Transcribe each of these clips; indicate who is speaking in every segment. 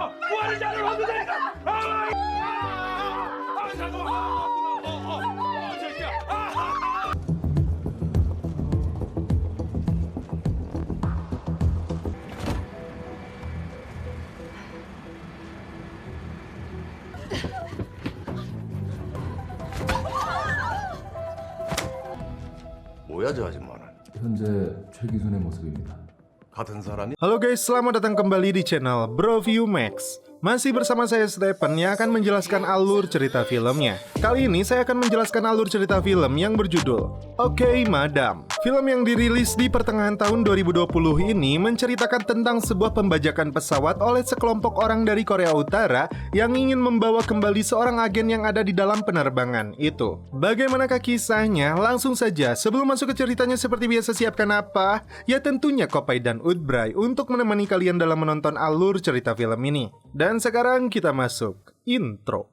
Speaker 1: 부활의 잔을 얻으니까. 잠깐만. 새끼야.
Speaker 2: 뭐야 저 아줌마는?
Speaker 3: 현재 최기순의 모습입니다.
Speaker 2: 같은 사람이?
Speaker 4: Halo guys, selamat datang kembali di channel Broview Max. Masih bersama saya Stephen yang akan menjelaskan alur cerita filmnya. Kali ini saya akan menjelaskan alur cerita film yang berjudul Oke, Madam. Film yang dirilis di pertengahan tahun 2020 ini menceritakan tentang sebuah pembajakan pesawat oleh sekelompok orang dari Korea Utara yang ingin membawa kembali seorang agen yang ada di dalam penerbangan itu. Bagaimanakah kisahnya? Langsung saja, sebelum masuk ke ceritanya seperti biasa siapkan apa? Ya tentunya Kopai dan Udbray untuk menemani kalian dalam menonton alur cerita film ini. Dan sekarang kita masuk intro.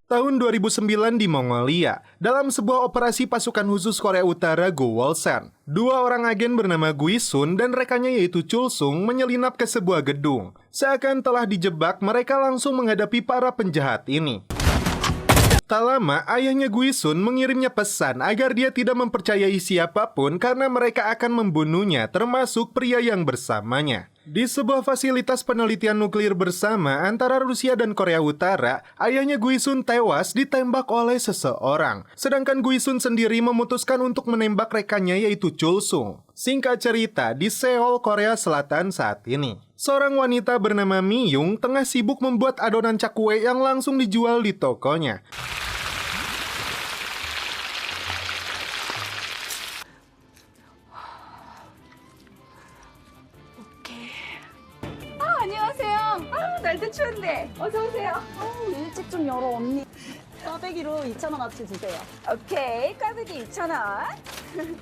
Speaker 4: Tahun 2009 di Mongolia, dalam sebuah operasi pasukan khusus Korea Utara Gowolsan, dua orang agen bernama Guisun dan rekannya yaitu Chulsung menyelinap ke sebuah gedung. Seakan telah dijebak, mereka langsung menghadapi para penjahat ini. Tak lama, ayahnya Guisun mengirimnya pesan agar dia tidak mempercayai siapapun karena mereka akan membunuhnya, termasuk pria yang bersamanya. Di sebuah fasilitas penelitian nuklir bersama antara Rusia dan Korea Utara, ayahnya Guisun tewas ditembak oleh seseorang. Sedangkan Guisun sendiri memutuskan untuk menembak rekannya yaitu Chulsung. Singkat cerita, di Seoul, Korea Selatan saat ini, seorang wanita bernama Miyung tengah sibuk membuat adonan cakwe yang langsung dijual di tokonya.
Speaker 5: 안녕하세요. 날도 추운데 어서 오세요.
Speaker 6: 일찍 좀 열어 언니. 꽈배기로 2,000원어치 주세요.
Speaker 5: 오케이, 꽈배기 2,000원.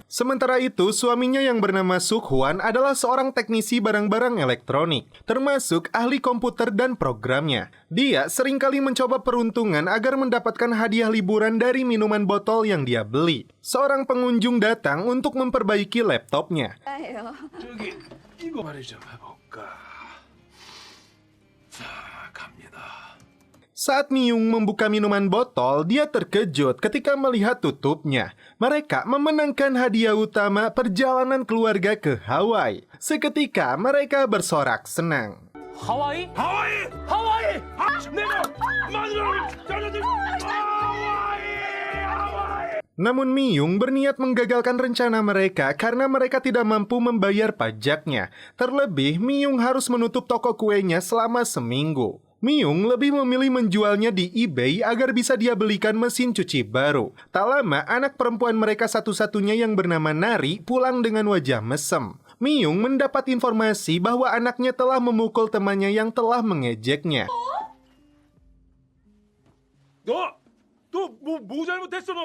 Speaker 4: Sementara itu, suaminya yang bernama Sukhwan adalah seorang teknisi barang-barang elektronik, termasuk ahli komputer dan programnya. Dia seringkali mencoba peruntungan agar mendapatkan hadiah liburan dari minuman botol yang dia beli. Seorang pengunjung datang untuk memperbaiki laptopnya.
Speaker 5: 아예요.
Speaker 1: 저기 이거 말이 좀 해볼까. 자, 갑니다.
Speaker 4: Saat Miyung membuka minuman botol, dia terkejut ketika melihat tutupnya. Mereka memenangkan hadiah utama perjalanan keluarga ke Hawaii. Seketika mereka bersorak senang.
Speaker 1: 하와이? 내가 마누라를 찾아줄 하와이.
Speaker 4: Namun Miyung berniat menggagalkan rencana mereka karena mereka tidak mampu membayar pajaknya. Terlebih, Miyung harus menutup toko kuenya selama seminggu. Miyung lebih memilih menjualnya di eBay agar bisa dia belikan mesin cuci baru. Tak lama, anak perempuan mereka satu-satunya yang bernama Nari pulang dengan wajah mesem. Miyung mendapat informasi bahwa anaknya telah memukul temannya yang telah mengejeknya.
Speaker 1: 너 잘못했어 너?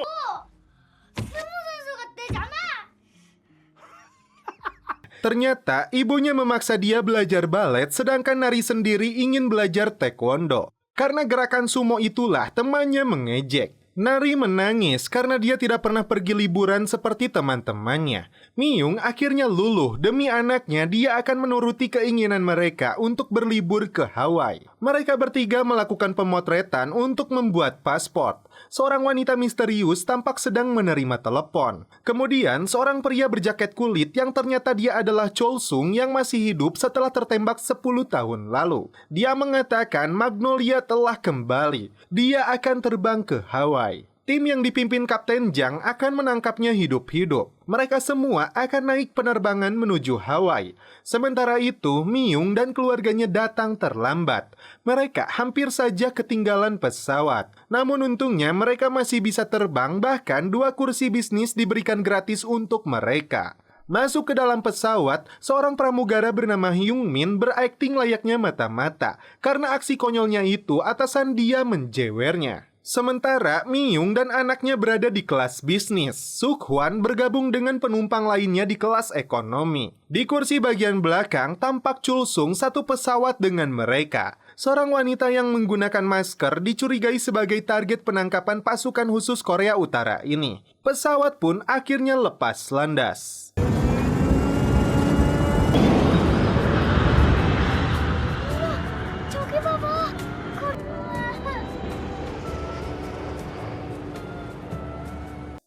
Speaker 4: Ternyata ibunya memaksa dia belajar balet sedangkan Nari sendiri ingin belajar taekwondo. Karena gerakan sumo itulah temannya mengejek. Nari menangis karena dia tidak pernah pergi liburan seperti teman-temannya. Miyung akhirnya luluh demi anaknya dia akan menuruti keinginan mereka untuk berlibur ke Hawaii. Mereka bertiga melakukan pemotretan untuk membuat paspor. Seorang wanita misterius tampak sedang menerima telepon. Kemudian seorang pria berjaket kulit yang ternyata dia adalah Chulsung yang masih hidup setelah tertembak 10 tahun lalu. Dia mengatakan Magnolia telah kembali. Dia akan terbang ke Hawaii. Tim yang dipimpin Kapten Jang akan menangkapnya hidup-hidup. Mereka semua akan naik penerbangan menuju Hawaii. Sementara itu, Miyung dan keluarganya datang terlambat. Mereka hampir saja ketinggalan pesawat. Namun untungnya mereka masih bisa terbang, bahkan 2 kursi bisnis diberikan gratis untuk mereka. Masuk ke dalam pesawat, seorang pramugara bernama Hyung Min berakting layaknya mata-mata. Karena aksi konyolnya itu, atasan dia menjewernya. Sementara Miyung dan anaknya berada di kelas bisnis, Sukhwan bergabung dengan penumpang lainnya di kelas ekonomi. Di kursi bagian belakang tampak Chulsung satu pesawat dengan mereka. seorang wanita yang menggunakan masker dicurigai sebagai target penangkapan pasukan khusus Korea Utara ini. Pesawat pun akhirnya lepas landas.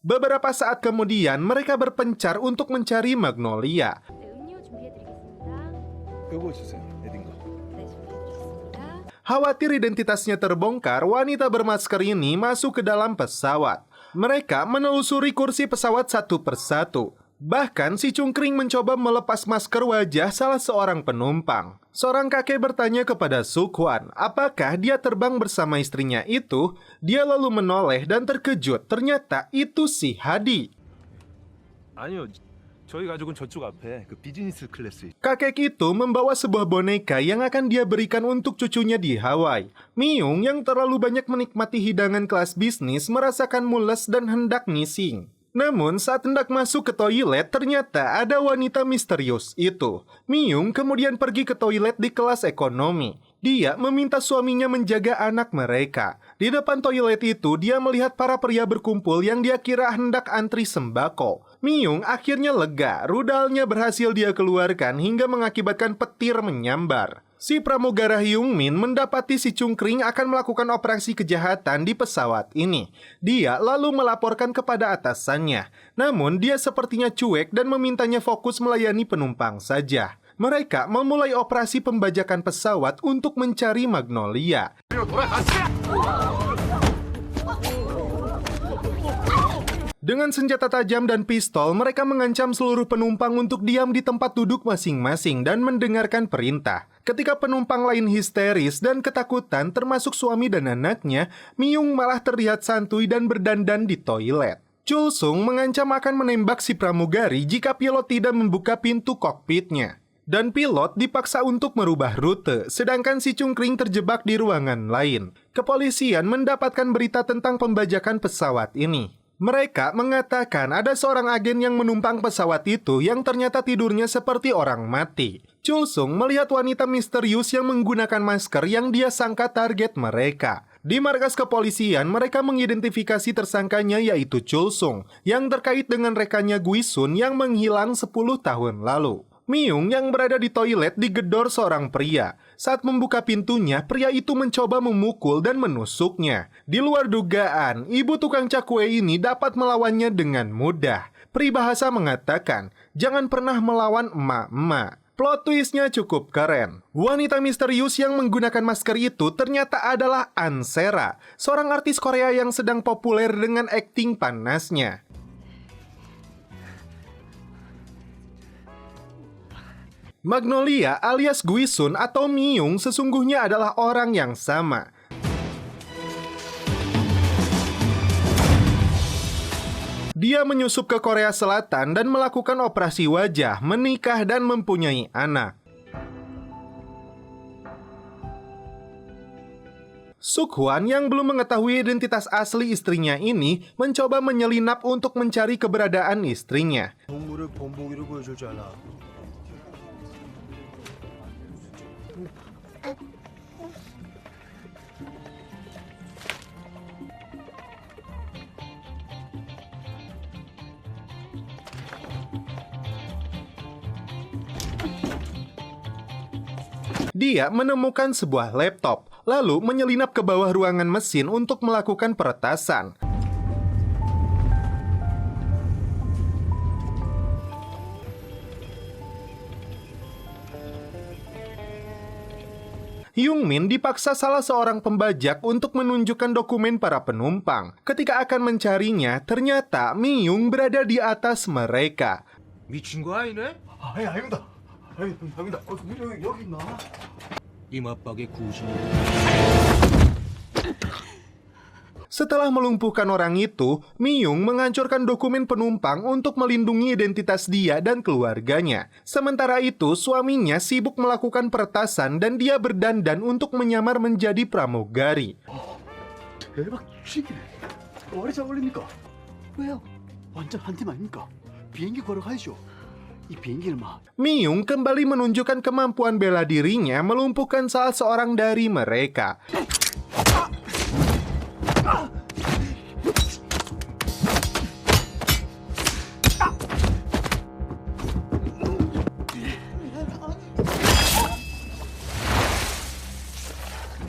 Speaker 4: Beberapa saat kemudian, mereka berpencar untuk mencari Magnolia.
Speaker 7: 음료 준비해드리겠습니다.
Speaker 1: 요거 주세요. 에딘거.
Speaker 7: 네, 준비해드리겠습니다.
Speaker 4: Khawatir identitasnya terbongkar, wanita bermasker ini masuk ke dalam pesawat. Mereka menelusuri kursi pesawat satu persatu. Bahkan si cungkring mencoba melepas masker wajah salah seorang penumpang. Seorang kakek bertanya kepada Sukwon, apakah dia terbang bersama istrinya itu? Dia lalu menoleh dan terkejut, ternyata itu si Hadi.
Speaker 1: 아니요. 저희 가족은 저쪽 앞에 그 비즈니스 클래스.
Speaker 4: Kakek itu membawa sebuah boneka yang akan dia berikan untuk cucunya di Hawaii. Myung yang terlalu banyak menikmati hidangan kelas bisnis merasakan mules dan hendak ngising. Namun saat hendak masuk ke toilet ternyata ada wanita misterius itu. Myung kemudian pergi ke toilet di kelas ekonomi. Dia meminta suaminya menjaga anak mereka. Di depan toilet itu dia melihat para pria berkumpul yang dia kira hendak antri sembako. Myung akhirnya lega, rudalnya berhasil dia keluarkan hingga mengakibatkan petir menyambar. Si pramugara Hyung Min mendapati si cungkring akan melakukan operasi kejahatan di pesawat ini. Dia lalu melaporkan kepada atasannya. Namun dia sepertinya cuek dan memintanya fokus melayani penumpang saja. Mereka memulai operasi pembajakan pesawat untuk mencari Magnolia. Dengan senjata tajam dan pistol, mereka mengancam seluruh penumpang untuk diam di tempat duduk masing-masing dan mendengarkan perintah. Ketika penumpang lain histeris dan ketakutan, termasuk suami dan anaknya, Myung malah terlihat santuy dan berdandan di toilet. Chul Sung mengancam akan menembak si pramugari jika pilot tidak membuka pintu kokpitnya. Dan pilot dipaksa untuk merubah rute, sedangkan si cungkring terjebak di ruangan lain. Kepolisian mendapatkan berita tentang pembajakan pesawat ini. Mereka mengatakan ada seorang agen yang menumpang pesawat itu yang ternyata tidurnya seperti orang mati. Chul Sung melihat wanita misterius yang menggunakan masker yang dia sangka target mereka. Di markas kepolisian, mereka mengidentifikasi tersangkanya yaitu Chul Sung yang terkait dengan rekannya Guisun yang menghilang 10 tahun lalu. Myung yang berada di toilet digedor seorang pria. Saat membuka pintunya, pria itu mencoba memukul dan menusuknya. Di luar dugaan, ibu tukang cakwe ini dapat melawannya dengan mudah. Peribahasa mengatakan, jangan pernah melawan emak-emak. Plot twistnya cukup keren. Wanita misterius yang menggunakan masker itu ternyata adalah Ansera, seorang artis Korea yang sedang populer dengan akting panasnya. Magnolia alias Guisun atau Myung sesungguhnya adalah orang yang sama. Dia menyusup ke Korea Selatan dan melakukan operasi wajah, menikah dan mempunyai anak. Sukwon yang belum mengetahui identitas asli istrinya ini mencoba menyelinap untuk mencari keberadaan istrinya.
Speaker 1: 동물을 본보기로 보여줄 줄 알아.
Speaker 4: Dia menemukan sebuah laptop, lalu menyelinap ke bawah ruangan mesin untuk melakukan peretasan. Hyung Min dipaksa salah seorang pembajak untuk menunjukkan dokumen para penumpang. Ketika akan mencarinya, ternyata Myung berada di atas mereka.
Speaker 1: 미친 거 아니네?
Speaker 2: 아닙니다. 아닙니다. 여기 있나?
Speaker 1: 이맛박의 구신.
Speaker 4: Setelah melumpuhkan orang itu, Myung menghancurkan dokumen penumpang untuk melindungi identitas dia dan keluarganya. Sementara itu, suaminya sibuk melakukan peretasan dan dia berdandan untuk menyamar menjadi pramugari.
Speaker 8: 대박 주식이네. 어디 잡을립니까? 왜요? 완전 한 팀 아닙니까? 비행기 걸어가야죠. 이 비행기를 막
Speaker 4: Myung kembali menunjukkan kemampuan bela dirinya melumpuhkan salah seorang dari mereka.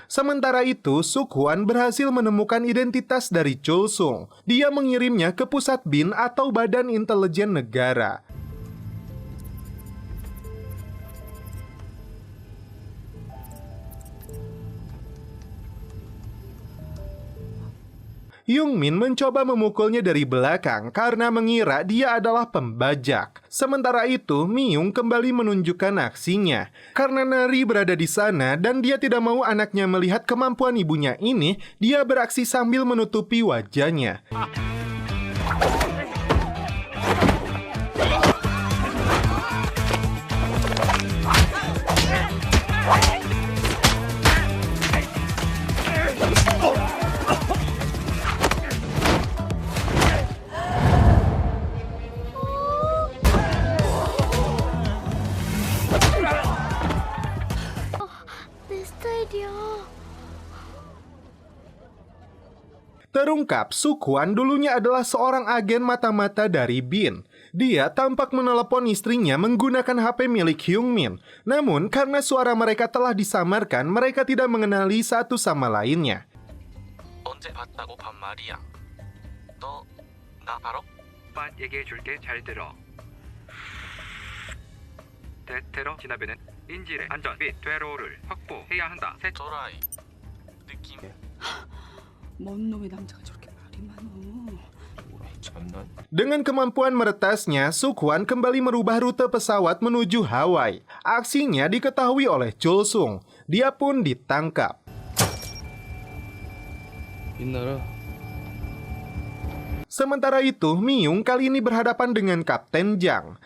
Speaker 4: Sementara itu, Suk-hwan berhasil menemukan identitas dari Chul-sung. Dia mengirimnya ke pusat BIN atau Badan Intelijen Negara. Young-min mencoba memukulnya dari belakang karena mengira dia adalah pembajak. Sementara itu, Myung kembali menunjukkan aksinya. Karena Nari berada di sana dan dia tidak mau anaknya melihat kemampuan ibunya ini, dia beraksi sambil menutupi wajahnya.
Speaker 7: 내 스타일이야.
Speaker 4: Terungkap, Suk-hwan dulunya adalah seorang agen mata-mata dari BIN. Dia tampak menelepon istrinya menggunakan HP milik Hyung-min. Namun, karena suara mereka telah disamarkan, mereka tidak mengenali satu sama lainnya.
Speaker 1: 언제 봤다고 반말이야. 너 나 알아?
Speaker 9: 오빠 얘기해 줄게 잘 들어. 대테러 진압에는 인질의 안전 및 퇴로를 확보해야 한다. 셋.
Speaker 1: 또라이. 느낌.
Speaker 6: 뭔 놈의 남자가 저렇게 말이 많어.
Speaker 1: 참나.
Speaker 4: Dengan kemampuan meretasnya, Suk-hwan kembali merubah rute pesawat menuju Hawaii. Aksinya diketahui oleh Chul-sung. Dia pun ditangkap. Sementara itu, Myung kali ini berhadapan dengan Kapten Jang.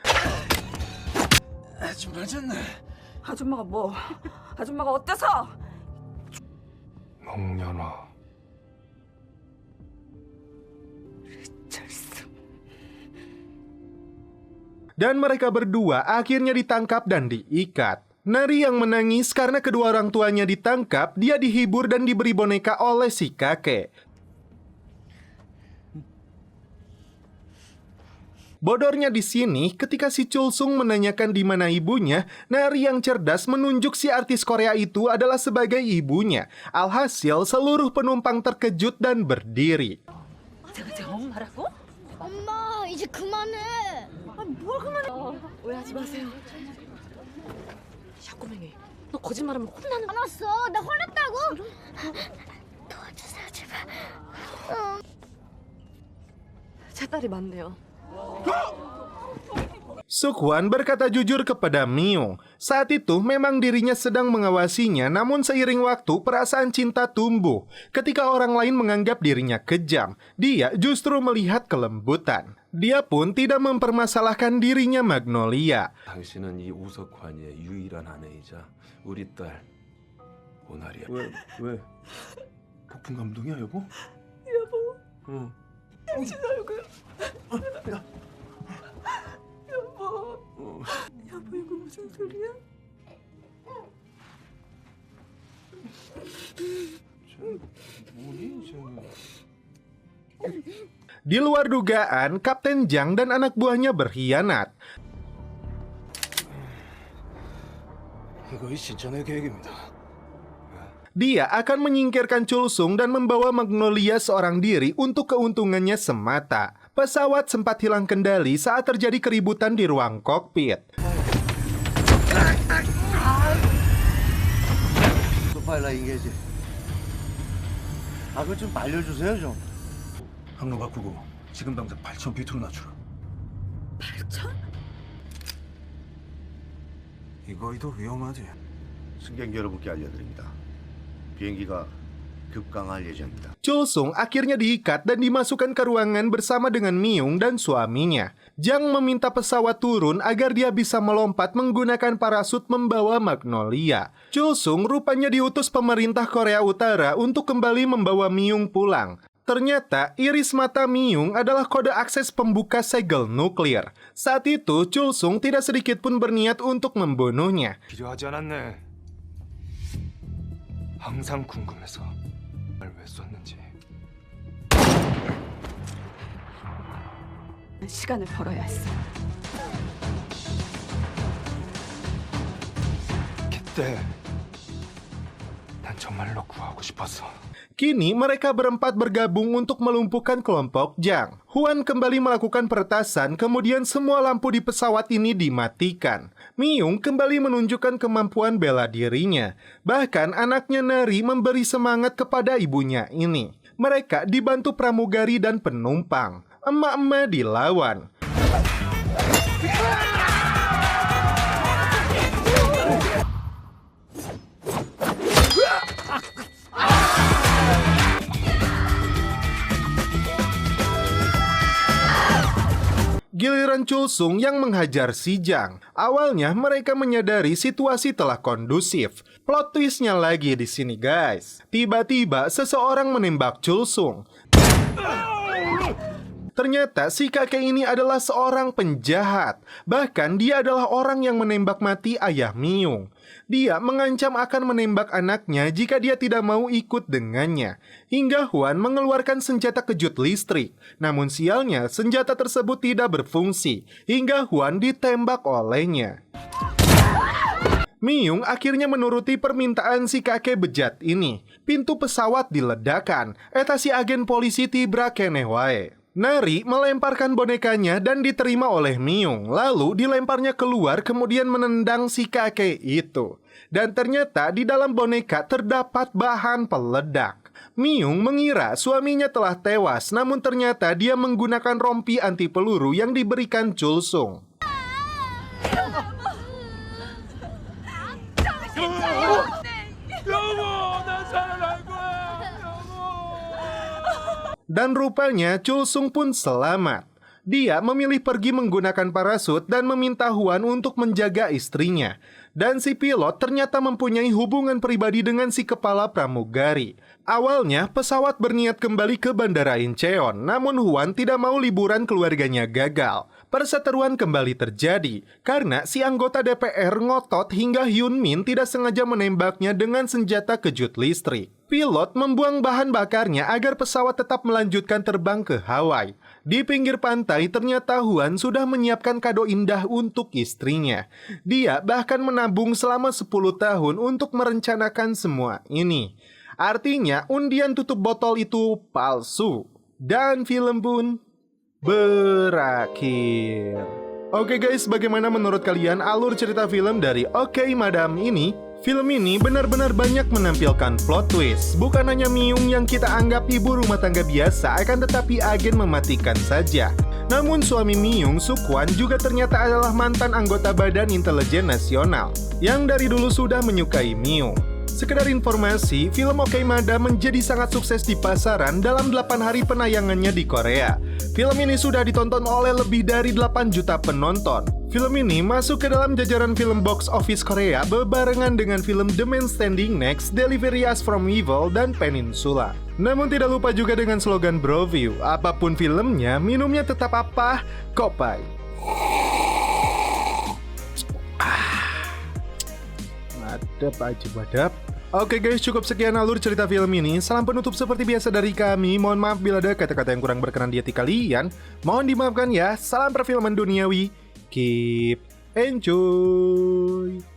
Speaker 5: 아줌마가 뭐? 아줌마가 어때서?
Speaker 1: 홍련아.
Speaker 4: Dan mereka berdua akhirnya ditangkap dan diikat. Nari yang menangis karena kedua orang tuanya ditangkap, dia dihibur dan diberi boneka oleh si kakek. Bodornya di sini, ketika si Chul-sung menanyakan di mana ibunya, Nari yang cerdas menunjuk si artis Korea itu adalah sebagai ibunya. Alhasil, seluruh penumpang terkejut dan berdiri.
Speaker 5: 제가 엄마라고?
Speaker 7: 엄마, 이제 그만해.
Speaker 5: 뭘 그만해?
Speaker 6: 오해하지 마세요. 샤꼬맹이, 너 거짓말하면 혼나는.
Speaker 7: 안 왔어. 나 화났다고. 도와주세요, 제발.
Speaker 6: 제 딸이 맞네요.
Speaker 4: Suk-hwan berkata jujur kepada Myung. Saat itu memang dirinya sedang mengawasinya, namun seiring waktu perasaan cinta tumbuh. Ketika orang lain menganggap dirinya kejam, dia justru melihat kelembutan. Dia pun tidak mempermasalahkan dirinya Magnolia.
Speaker 3: 당신은 이 우석환의 유일한 아내이자 우리 딸 오나리야.
Speaker 2: 왜? 폭풍 감동이야, 여보?
Speaker 6: 여보,
Speaker 2: 응.
Speaker 6: 당신 얼굴. 여보, 이거 무슨 소리야?
Speaker 4: Di luar dugaan, Kapten Jang dan anak buahnya berkhianat.
Speaker 2: 이거 진짜 내 계획입니다.
Speaker 4: Dia akan menyingkirkan Chul-sung dan membawa Magnolia seorang diri untuk keuntungannya semata. Pesawat sempat hilang kendali saat terjadi keributan di ruang kokpit.
Speaker 8: 소파일라 인게지. 그거 좀 알려주세요 좀.
Speaker 2: 항로 바꾸고 지금 당장 8,000 피트로 낮추라.
Speaker 6: 8천?
Speaker 2: 이거이도 위험하지.
Speaker 8: 승객 여러분께 알려드립니다. 비행기가 급강할 예정입니다.
Speaker 4: Chul-sung akhirnya diikat dan dimasukkan ke ruangan bersama dengan Myung dan suaminya. Jang meminta pesawat turun agar dia bisa melompat menggunakan parasut membawa Magnolia. Chul-sung rupanya diutus pemerintah Korea Utara untuk kembali membawa Myung pulang. Ternyata iris mata Myung adalah kode akses pembuka segel nuklir. Saat itu Chul Sung tidak sedikit pun berniat untuk membunuhnya.
Speaker 1: 필요하지 않았네. 항상 궁금해서 날 왜 쐈는지.
Speaker 5: 시간을 벌어야 했어.
Speaker 1: 그때 난 정말로 구하고 싶었어.
Speaker 4: Kini mereka berempat bergabung untuk melumpuhkan kelompok Jang. Huan kembali melakukan peretasan, kemudian semua lampu di pesawat ini dimatikan. Myung kembali menunjukkan kemampuan bela dirinya. Bahkan anaknya Nari memberi semangat kepada ibunya ini. Mereka dibantu pramugari dan penumpang. Emak-emak dilawan. Giliran Chul Sung yang menghajar si Jang. Awalnya mereka menyadari situasi telah kondusif. Plot twistnya lagi di sini guys. Tiba-tiba seseorang menembak Chul Sung. Ternyata si kakek ini adalah seorang penjahat. Bahkan dia adalah orang yang menembak mati ayah Myung. Dia mengancam akan menembak anaknya jika dia tidak mau ikut dengannya. Hingga Huan mengeluarkan senjata kejut listrik. Namun sialnya senjata tersebut tidak berfungsi. Hingga Huan ditembak olehnya. Myung akhirnya menuruti permintaan si kakek bejat ini. Pintu pesawat diledakkan. Eta si agen polisi tibra keneh wae. Nari melemparkan bonekanya dan diterima oleh Myung. Lalu dilemparnya keluar kemudian menendang si kakek itu. Dan ternyata di dalam boneka terdapat bahan peledak. Myung mengira suaminya telah tewas, namun ternyata dia menggunakan rompi anti peluru yang diberikan Chul Sung. Dan rupanya Chul Sung pun selamat. Dia memilih pergi menggunakan parasut dan meminta Huan untuk menjaga istrinya. Dan si pilot ternyata mempunyai hubungan pribadi dengan si kepala pramugari. Awalnya pesawat berniat kembali ke Bandara Incheon, namun Huan tidak mau liburan keluarganya gagal. Perseteruan kembali terjadi karena si anggota DPR ngotot hingga Hyun Min tidak sengaja menembaknya dengan senjata kejut listrik. Pilot membuang bahan bakarnya agar pesawat tetap melanjutkan terbang ke Hawaii. Di pinggir pantai ternyata Huan sudah menyiapkan kado indah untuk istrinya. Dia bahkan menabung selama 10 tahun untuk merencanakan semua ini. Artinya undian tutup botol itu palsu. Dan film pun berakhir. Oke guys, bagaimana menurut kalian alur cerita film dari Oke Madam ini? Film ini benar-benar banyak menampilkan plot twist. Bukan hanya Myung yang kita anggap ibu rumah tangga biasa, akan tetapi agen mematikan saja. Namun suami Myung, Suk-hwan, juga ternyata adalah mantan anggota Badan Intelijen Nasional yang dari dulu sudah menyukai Myung. Sekedar informasi, film Oke Madam menjadi sangat sukses di pasaran dalam 8 hari penayangannya di Korea. Film ini sudah ditonton oleh lebih dari 8 juta penonton. Film ini masuk ke dalam jajaran film box office Korea berbarengan dengan film The Man Standing Next, Delivery Us From Evil, dan Peninsula. Namun tidak lupa juga dengan slogan Broview, apapun filmnya, minumnya tetap apa? Kopai. Madap aja badap. Oke guys, cukup sekian alur cerita film ini. Salam penutup seperti biasa dari kami. Mohon maaf bila ada kata-kata yang kurang berkenan di hati kalian. Mohon dimaafkan ya. Salam perfilman duniawi. Keep enjoy.